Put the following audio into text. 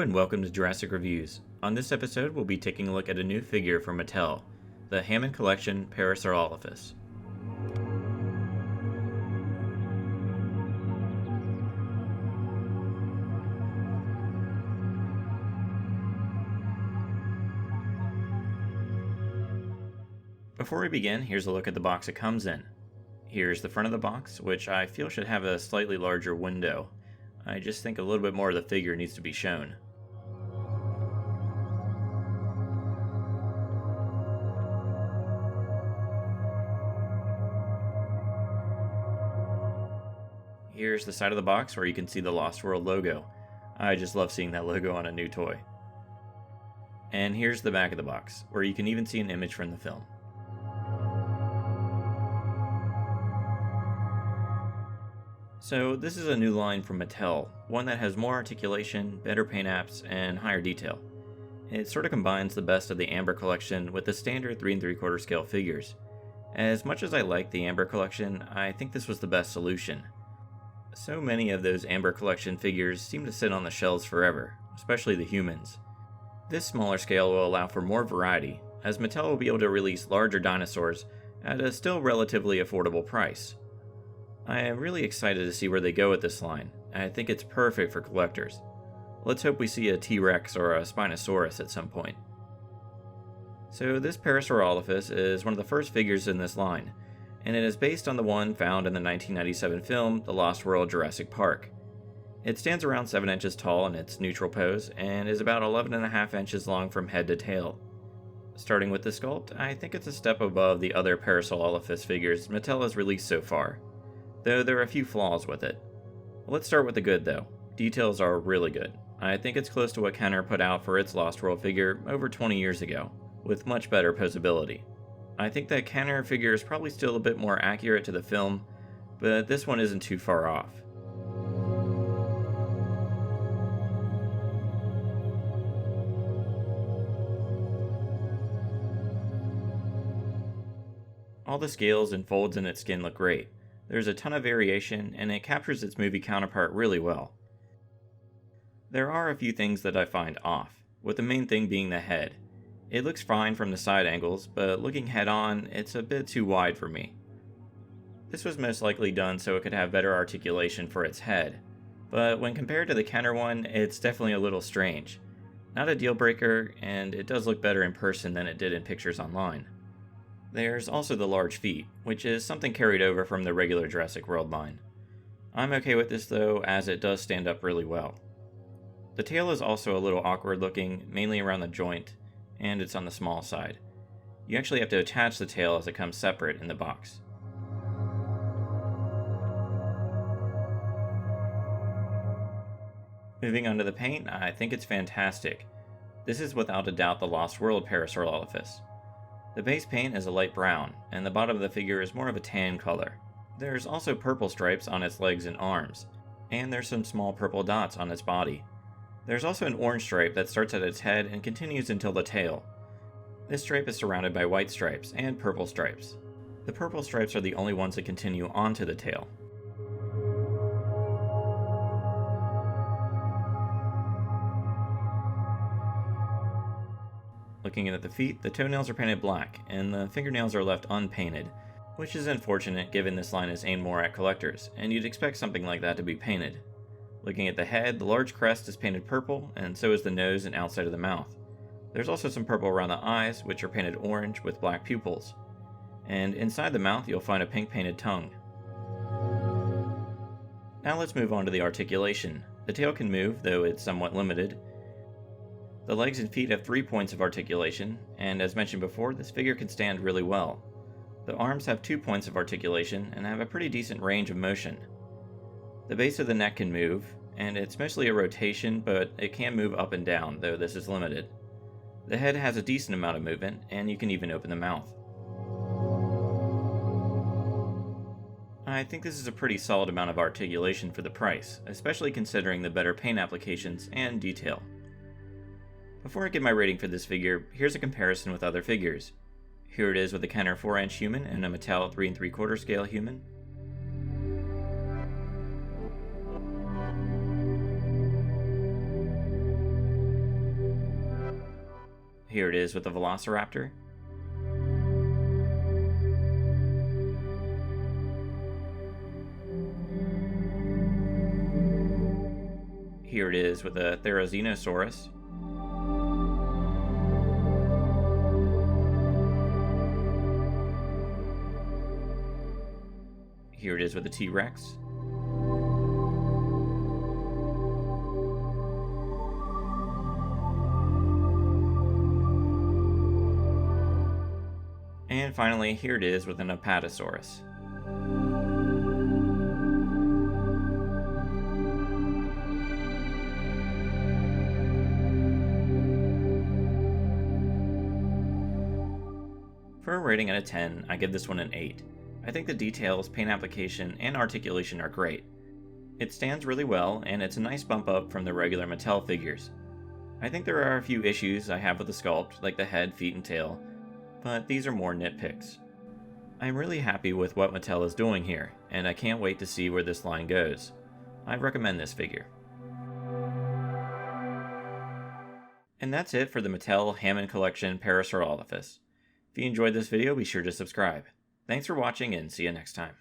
and welcome to Jurassic Reviews. On this episode, we'll be taking a look at a new figure from Mattel, the Hammond Collection Parasaurolophus. Before we begin, here's a look at the box it comes in. Here's the front of the box, which I feel should have a slightly larger window. I just think a little bit more of the figure needs to be shown. Here's the side of the box where you can see the Lost World logo. I just love seeing that logo on a new toy. And here's the back of the box, where you can even see an image from the film. So this is a new line from Mattel, one that has more articulation, better paint apps, and higher detail. It sort of combines the best of the Amber Collection with the standard 3 3/4 scale figures. As much as I like the Amber Collection, I think this was the best solution. So many of those Amber Collection figures seem to sit on the shelves forever, especially the humans. This smaller scale will allow for more variety, as Mattel will be able to release larger dinosaurs at a still relatively affordable price. I am really excited to see where they go with this line, and I think it's perfect for collectors. Let's hope we see a T-Rex or a Spinosaurus at some point. So this Parasaurolophus is one of the first figures in this line, and it is based on the one found in the 1997 film The Lost World Jurassic Park. It stands around 7 inches tall in its neutral pose, and is about 11.5 inches long from head to tail. Starting with the sculpt, I think it's a step above the other Parasaurolophus figures Mattel has released so far, though there are a few flaws with it. Let's start with the good though. Details are really good. I think it's close to what Kenner put out for its Lost World figure over 20 years ago, with much better posability. I think that Kenner figure is probably still a bit more accurate to the film, but this one isn't too far off. All the scales and folds in its skin look great. There's a ton of variation, and it captures its movie counterpart really well. There are a few things that I find off, with the main thing being the head. It looks fine from the side angles, but looking head on, it's a bit too wide for me. This was most likely done so it could have better articulation for its head, but when compared to the Kenner one, it's definitely a little strange. Not a deal breaker, and it does look better in person than it did in pictures online. There's also the large feet, which is something carried over from the regular Jurassic World line. I'm okay with this though, as it does stand up really well. The tail is also a little awkward looking, mainly around the joint, and it's on the small side. You actually have to attach the tail as it comes separate in the box. Moving on to the paint, I think it's fantastic. This is without a doubt the Lost World Parasaurolophus. The base paint is a light brown, and the bottom of the figure is more of a tan color. There's also purple stripes on its legs and arms, and there's some small purple dots on its body. There's also an orange stripe that starts at its head and continues until the tail. This stripe is surrounded by white stripes and purple stripes. The purple stripes are the only ones that continue onto the tail. Looking at the feet, the toenails are painted black, and the fingernails are left unpainted, which is unfortunate given this line is aimed more at collectors, and you'd expect something like that to be painted. Looking at the head, the large crest is painted purple, and so is the nose and outside of the mouth. There's also some purple around the eyes, which are painted orange with black pupils. And inside the mouth, you'll find a pink painted tongue. Now let's move on to the articulation. The tail can move, though it's somewhat limited. The legs and feet have 3 points of articulation, and as mentioned before, this figure can stand really well. The arms have 2 points of articulation and have a pretty decent range of motion. The base of the neck can move, and it's mostly a rotation, but it can move up and down, though this is limited. The head has a decent amount of movement, and you can even open the mouth. I think this is a pretty solid amount of articulation for the price, especially considering the better paint applications and detail. Before I give my rating for this figure, here's a comparison with other figures. Here it is with a Kenner 4-inch human and a Mattel 3 3/4 scale human. Here it is with the Velociraptor. Here it is with a Therizinosaurus. Here it is with a T-Rex. And finally, here it is with an Apatosaurus. For a rating out of 10, I give this one an 8. I think the details, paint application, and articulation are great. It stands really well, and it's a nice bump up from the regular Mattel figures. I think there are a few issues I have with the sculpt, like the head, feet, and tail, but these are more nitpicks. I'm really happy with what Mattel is doing here, and I can't wait to see where this line goes. I recommend this figure. And that's it for the Mattel Hammond Collection Parasaurolophus. If you enjoyed this video, be sure to subscribe. Thanks for watching and see you next time.